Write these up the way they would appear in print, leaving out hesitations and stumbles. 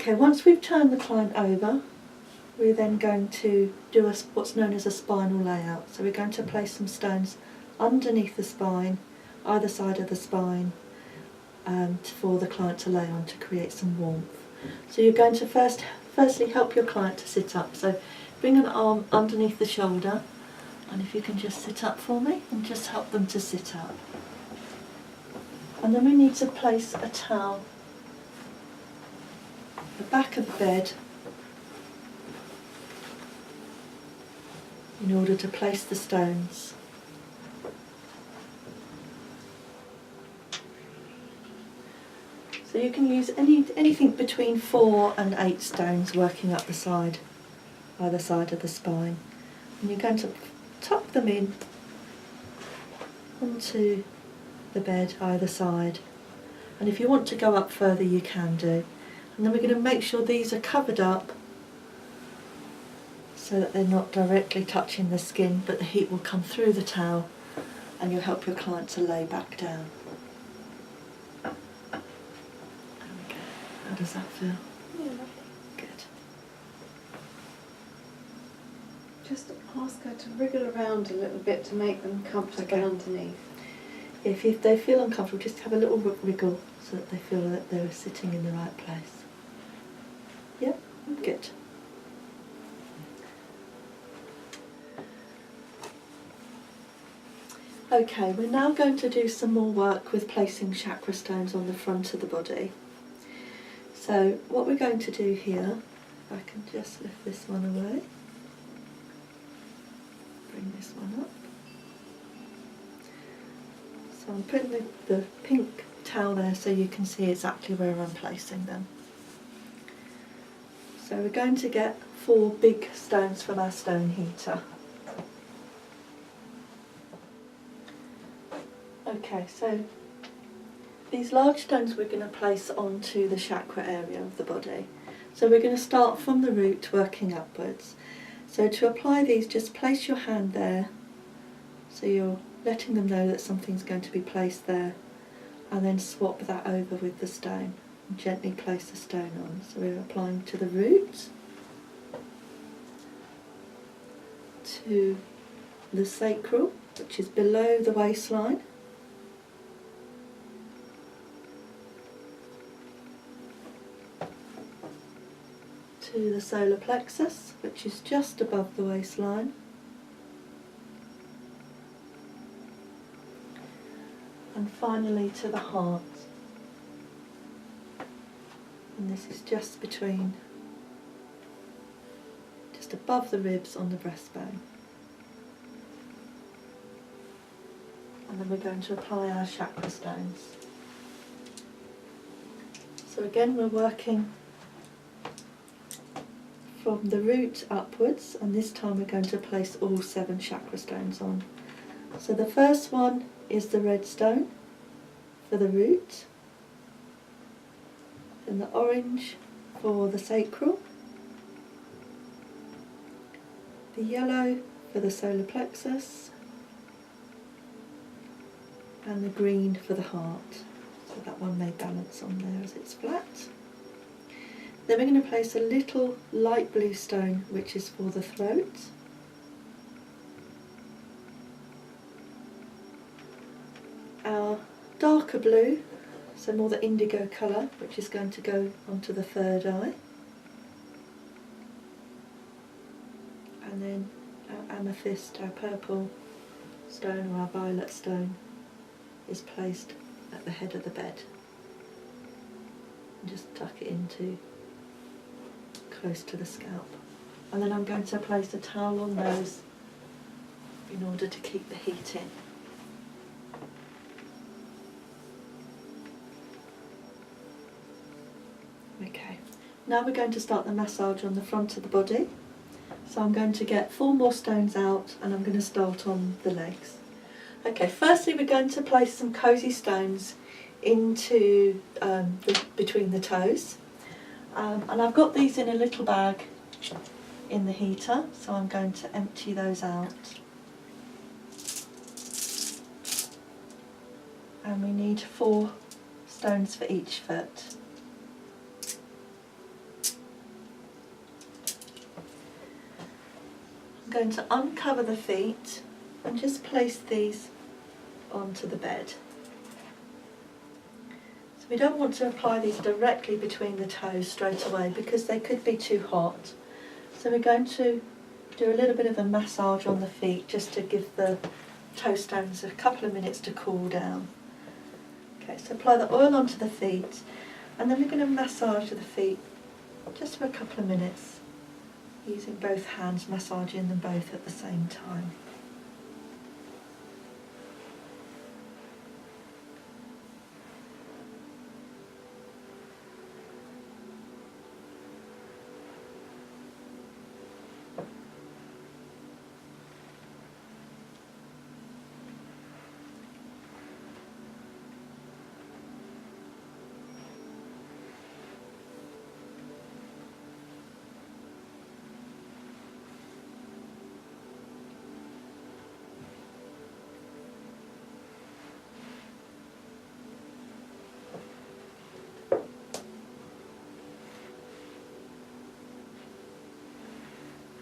Okay, once we've turned the client over, we're then going to do what's known as a spinal layout. So we're going to place some stones underneath the spine, either side of the spine, for the client to lay on to create some warmth. So you're going to firstly help your client to sit up. So bring an arm underneath the shoulder, and if you can just sit up for me and just help them to sit up. And then we need to place a towel at the back of the bed in order to place the stones. So you can use anything between 4 and 8 stones working up the side, either side of the spine. And you're going to tuck them in onto the bed either side. And if you want to go up further, you can do. And then we're going to make sure these are covered up so that they're not directly touching the skin, but the heat will come through the towel and you'll help your client to lay back down. Okay. How does that feel? Yeah, lovely. Good. Just ask her to wriggle around a little bit to make them comfortable underneath. If they feel uncomfortable, just have a little wriggle so that they feel that they're sitting in the right place. Yep, good. Okay, we're now going to do some more work with placing chakra stones on the front of the body. So what we're going to do here, if I can just lift this one away, bring this one up. So I'm putting the pink towel there so you can see exactly where I'm placing them. So we're going to get 4 big stones from our stone heater. Okay, so these large stones we're going to place onto the chakra area of the body. So we're going to start from the root working upwards. So to apply these, just place your hand there, so you're letting them know that something's going to be placed there, and then swap that over with the stone and gently place the stone on. So we're applying to the root, to the sacral, which is below the waistline, to the solar plexus, which is just above the waistline, and finally to the heart. And this is just above the ribs on the breastbone. And then we're going to apply our chakra stones. So again, we're working from the root upwards, and this time we're going to place all 7 chakra stones on. So the first one is the red stone for the root, then the orange for the sacral, the yellow for the solar plexus, and the green for the heart. So that one may balance on there as it's flat. Then we're going to place a little light blue stone, which is for the throat. Our darker blue, so more the indigo colour, which is going to go onto the third eye. And then our amethyst, our purple stone or our violet stone, is placed at the head of the bed. And just tuck it into close to the scalp. And then I'm going to place a towel on those in order to keep the heat in. Okay, now we're going to start the massage on the front of the body. So I'm going to get 4 more stones out, and I'm going to start on the legs. Okay, firstly we're going to place some cosy stones into between the toes. And I've got these in a little bag in the heater, so I'm going to empty those out. And we need 4 stones for each foot. going to uncover the feet and just place these onto the bed. So we don't want to apply these directly between the toes straight away because they could be too hot. So we're going to do a little bit of a massage on the feet just to give the toe stones a couple of minutes to cool down. Okay, so apply the oil onto the feet and then we're going to massage the feet just for a couple of minutes, using both hands, massaging them both at the same time.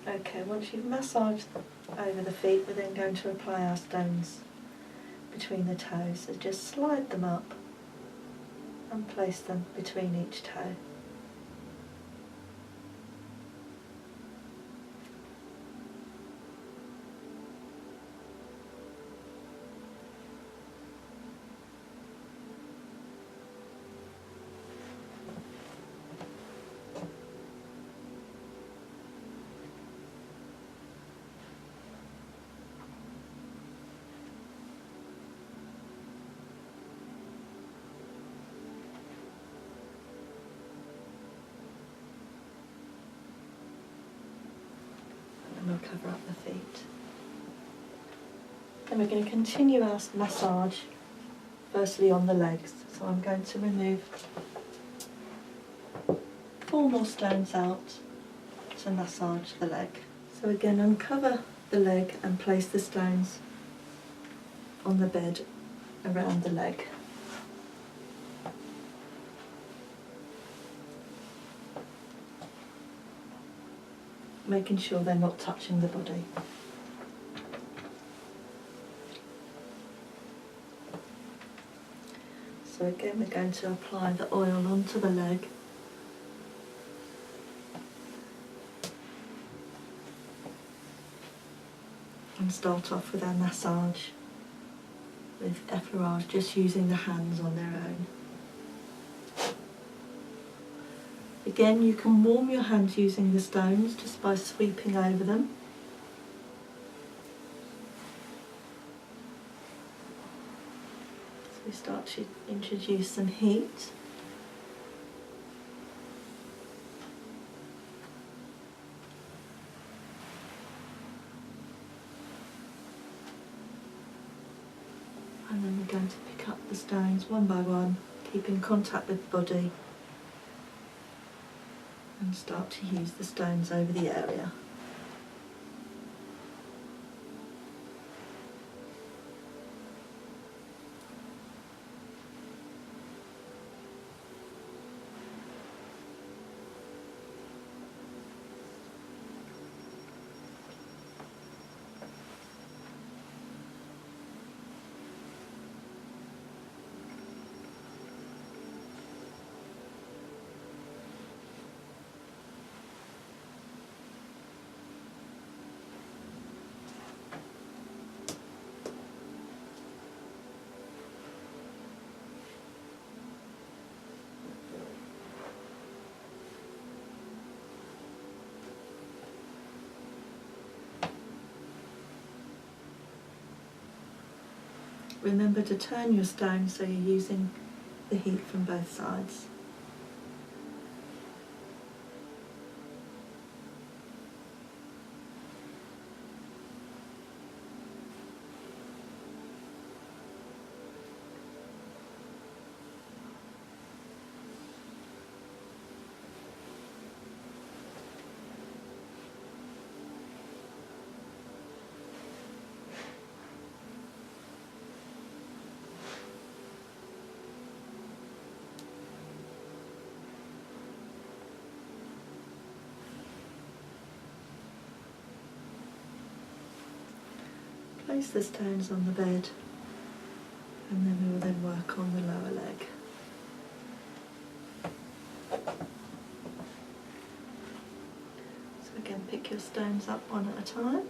Okay, once you've massaged over the feet, we're then going to apply our stones between the toes. So just slide them up and place them between each toe. And we'll cover up the feet. Then we're going to continue our massage, firstly on the legs. So I'm going to remove 4 more stones out to massage the leg. So again, uncover the leg and place the stones on the bed around the leg. Making sure they're not touching the body. So again, we're going to apply the oil onto the leg. And start off with our massage with effleurage, just using the hands on their own. Again, you can warm your hands using the stones just by sweeping over them. So we start to introduce some heat. And then we're going to pick up the stones one by one, keep in contact with the body, and start to use the stones over the area. Remember to turn your stone so you're using the heat from both sides. place the stones on the bed, and then we will then work on the lower leg. So again, pick your stones up one at a time.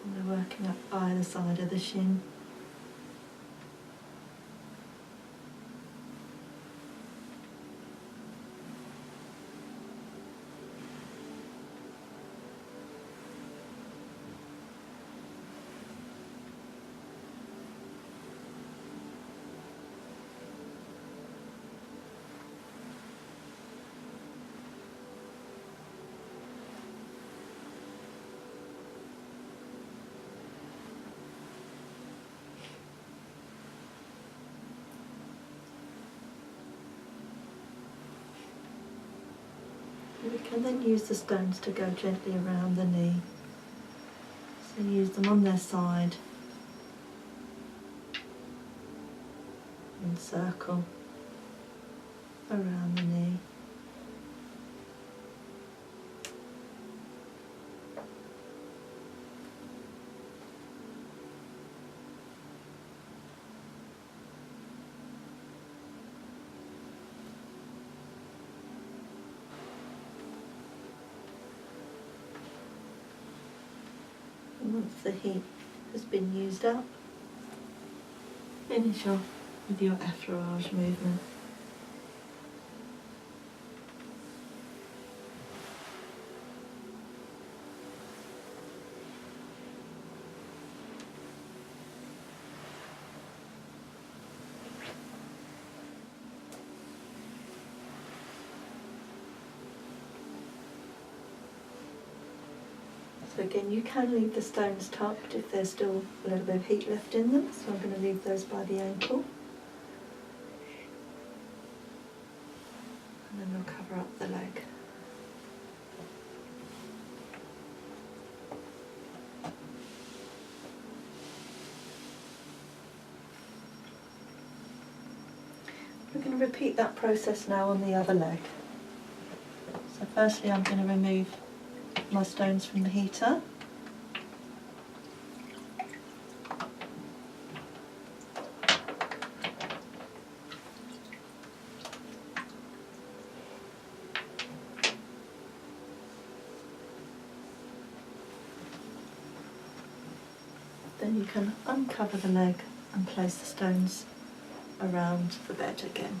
And we're working up either side of the shin. We can then use the stones to go gently around the knee. So use them on their side and circle around the knee. And once the heat has been used up, finish off with your effleurage movement. So again, you can leave the stones tucked if there's still a little bit of heat left in them, so I'm going to leave those by the ankle. And then we'll cover up the leg. We're going to repeat that process now on the other leg. So firstly I'm going to remove my stones from the heater. Then you can uncover the leg and place the stones around the bed again.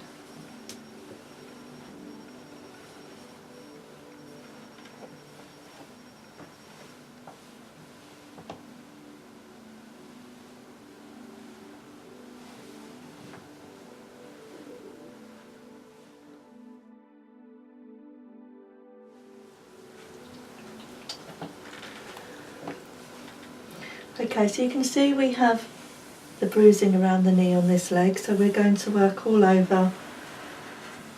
Okay, so you can see we have the bruising around the knee on this leg, so we're going to work all over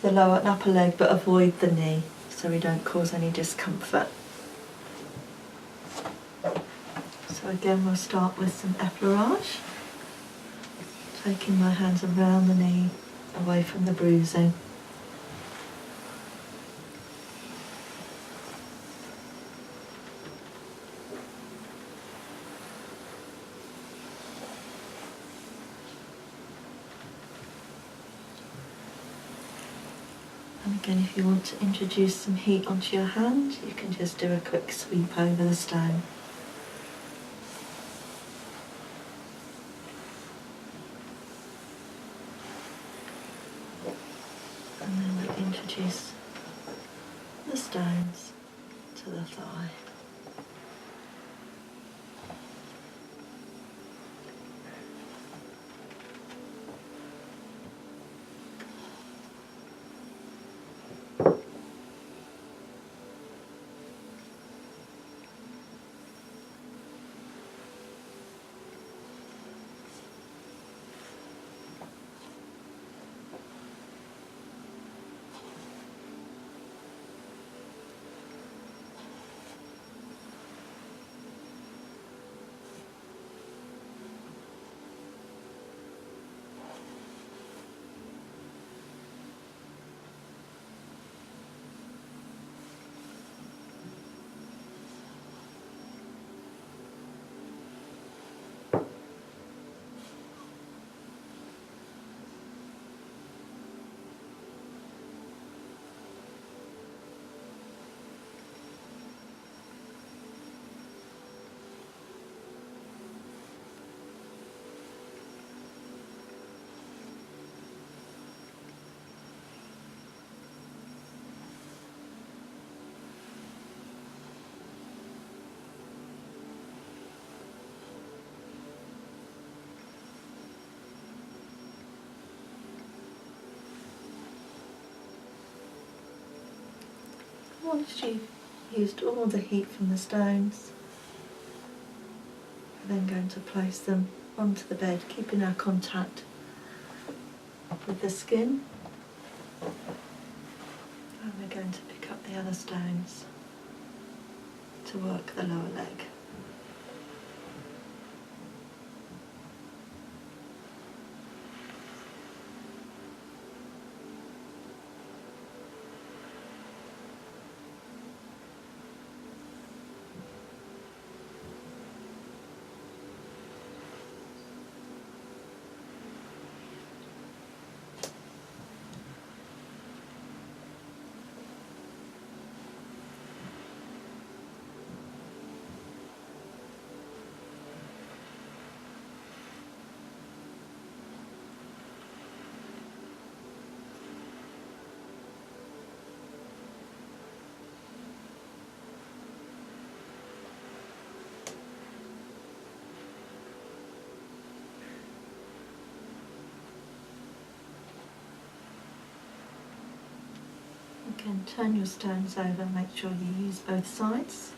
the lower and upper leg but avoid the knee so we don't cause any discomfort. So again we'll start with some effleurage, taking my hands around the knee away from the bruising. And again, if you want to introduce some heat onto your hand, you can just do a quick sweep over the stone. And then we'll introduce the stones to the thigh. Once you've used all the heat from the stones, we're then going to place them onto the bed, keeping our contact with the skin. And we're going to pick up the other stones to work the lower leg. Again, turn your stones over, make sure you use both sides.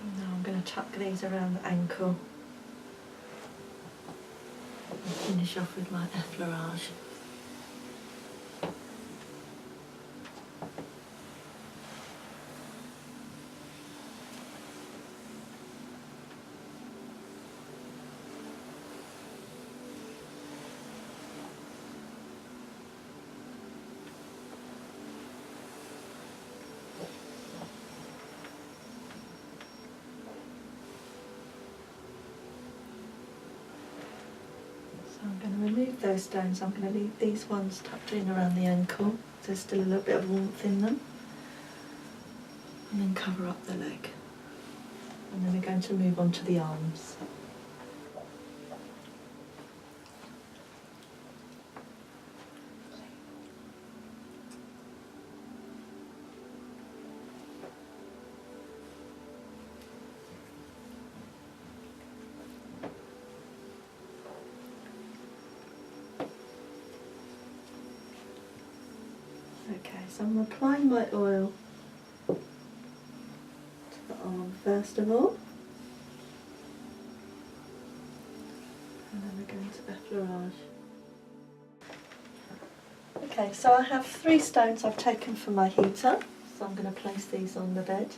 And now I'm going to tuck these around the ankle and finish off with my effleurage. So I'm going to remove those stones. I'm going to leave these ones tucked in around the ankle. There's still a little bit of warmth in them. And then cover up the leg. And then we're going to move on to the arms. Okay, so I'm applying my oil to the arm first of all. And then we're going to effleurage. Okay, so I have 3 stones I've taken from my heater. So I'm going to place these on the bed.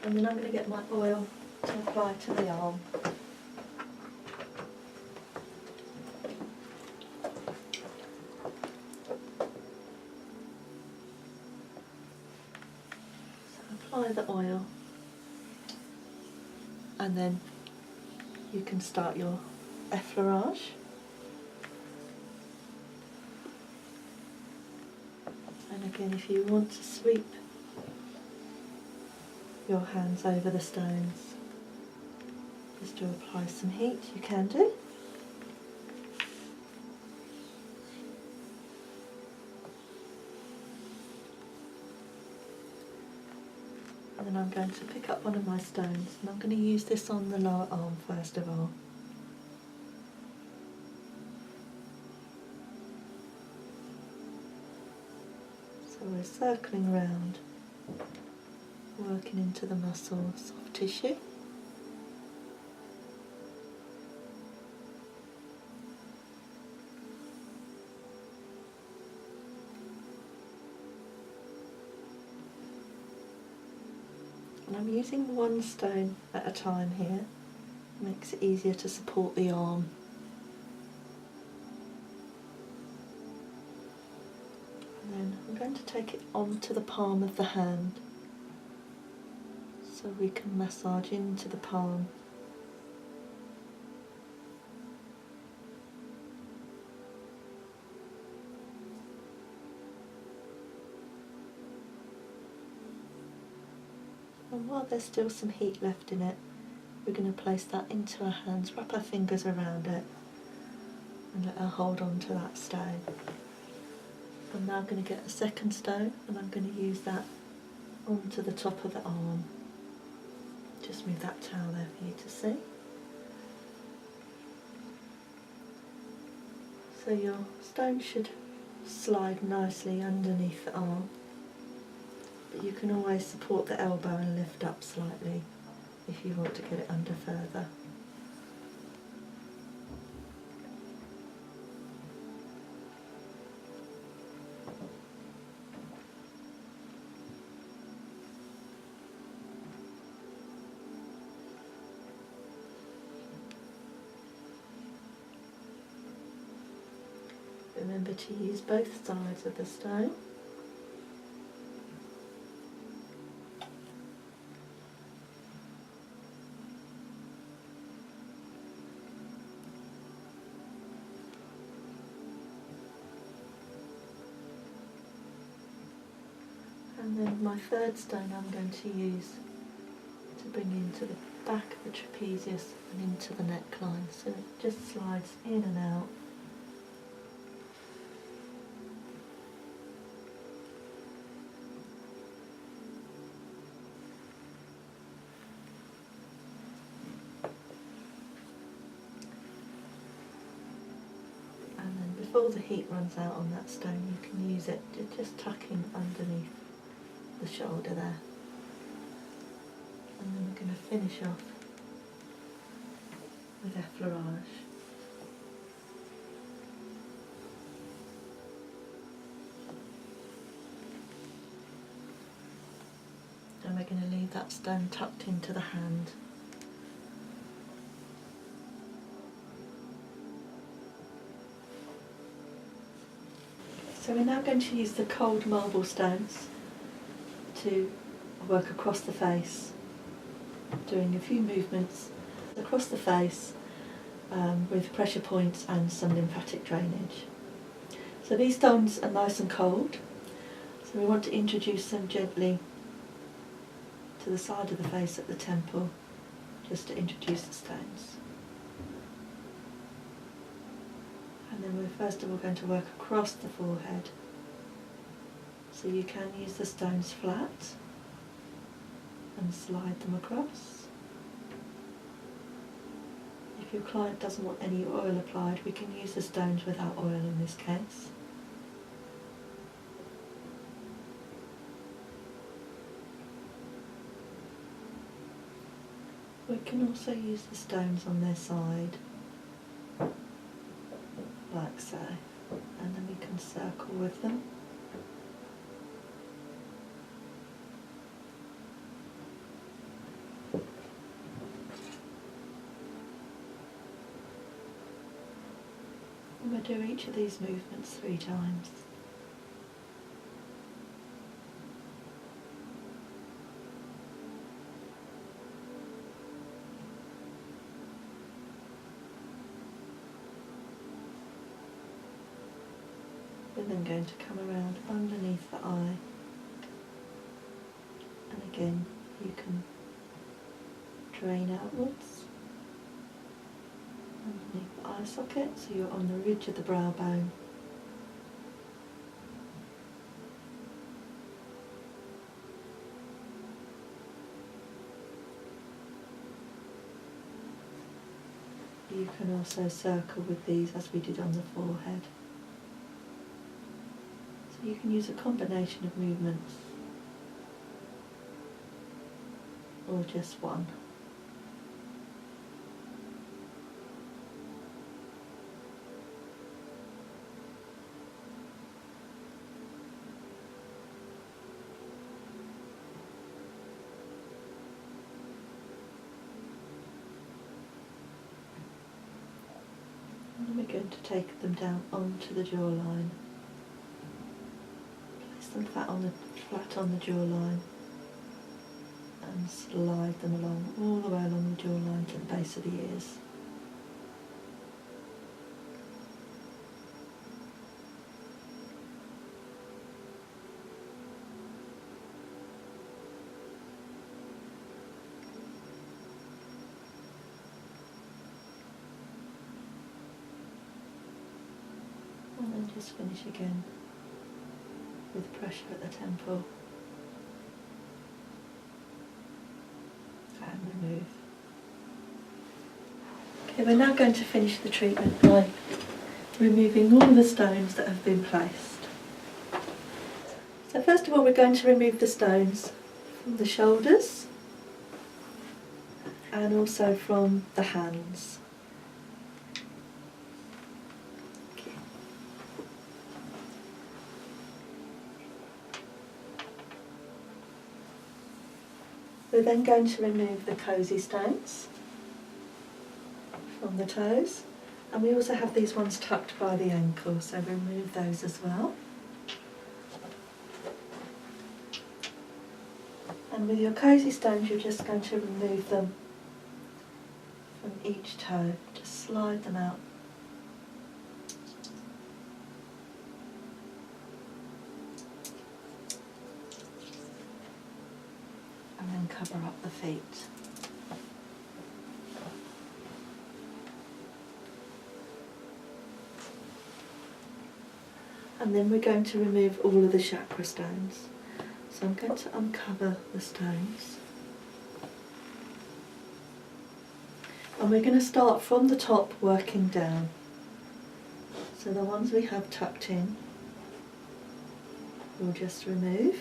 And then I'm going to get my oil to apply to the arm. Apply the oil and then you can start your effleurage. And again, if you want to sweep your hands over the stones just to apply some heat, you can do. And then I'm going to pick up one of my stones and I'm going to use this on the lower arm first of all. So we're circling round, working into the muscle, soft tissue. And I'm using one stone at a time here. It makes it easier to support the arm. And then I'm going to take it onto the palm of the hand so we can massage into the palm. And while there's still some heat left in it, we're going to place that into our hands, wrap our fingers around it and let her hold on to that stone. I'm now going to get a second stone and I'm going to use that onto the top of the arm. just move that towel there for you to see. So your stone should slide nicely underneath the arm, but you can always support the elbow and lift up slightly if you want to get it under further. Remember to use both sides of the stone. And then my third stone I'm going to use to bring into the back of the trapezius and into the neckline, so it just slides in and out. And then before the heat runs out on that stone, you can use it to just tuck in underneath the shoulder there. And then we're going to finish off with effleurage. And we're going to leave that stone tucked into the hand. So we're now going to use the cold marble stones to work across the face, doing a few movements across the face with pressure points and some lymphatic drainage. So these stones are nice and cold, so we want to introduce them gently to the side of the face at the temple, just to introduce the stones. And then we're first of all going to work across the forehead. So you can use the stones flat and slide them across. If your client doesn't want any oil applied, we can use the stones without oil in this case. We can also use the stones on their side, like so, and then we can circle with them. And we'll do each of these movements 3 times. We're then going to come around underneath the eye, and again you can drain outwards underneath the eye socket, so you're on the ridge of the brow bone. You can also circle with these as we did on the forehead. So you can use a combination of movements or just one. And we're going to take them down onto the jawline. Place them flat on the jawline and slide them along, all the way along the jawline to the base of the ears. And then just finish again with pressure at the temple and remove. Okay, we're now going to finish the treatment by removing all the stones that have been placed. So first of all, we're going to remove the stones from the shoulders and also from the hands. Okay. We're then going to remove the cosy stones from the toes, and we also have these ones tucked by the ankle, so remove those as well. And with your cosy stones, you're just going to remove them from each toe. Just slide them out. And then cover up the feet. And then we're going to remove all of the chakra stones. So I'm going to uncover the stones. And we're going to start from the top, working down. So the ones we have tucked in, we'll just remove.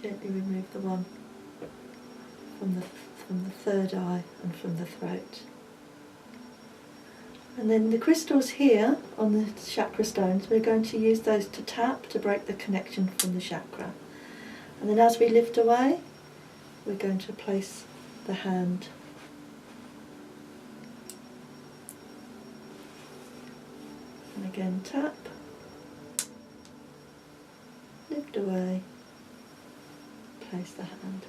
Gently remove the one from the third eye and from the throat. And then the crystals here on the chakra stones, we're going to use those to tap to break the connection from the chakra. And then as we lift away, we're going to place the hand and again tap, lift away, place the hand.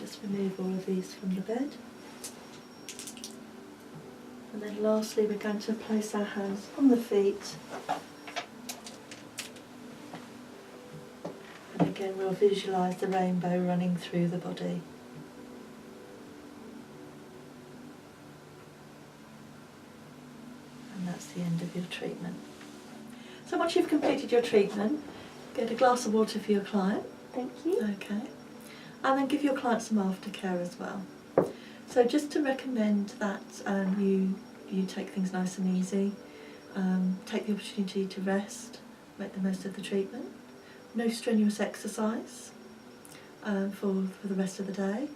Just remove all of these from the bed. And then lastly, we're going to place our hands on the feet. And again, we'll visualise the rainbow running through the body. And that's the end of your treatment. So once you've completed your treatment, get a glass of water for your client. Thank you. Okay. And then give your client some aftercare as well. So just to recommend that you take things nice and easy, take the opportunity to rest, make the most of the treatment, no strenuous exercise for the rest of the day,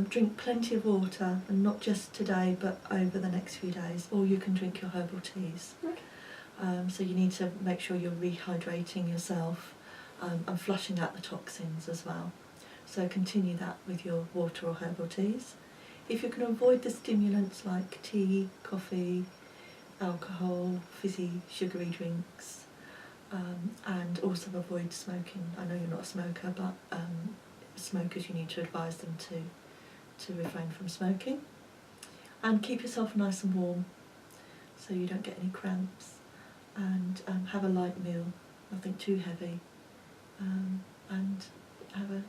drink plenty of water, and not just today but over the next few days, or you can drink your herbal teas. Okay. So you need to make sure you're rehydrating yourself and flushing out the toxins as well. So continue that with your water or herbal teas. If you can avoid the stimulants like tea, coffee, alcohol, fizzy, sugary drinks, and also avoid smoking. I know you're not a smoker, but smokers, you need to advise them to refrain from smoking. And keep yourself nice and warm so you don't get any cramps. And have a light meal, nothing too heavy, and have a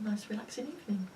nice relaxing evening.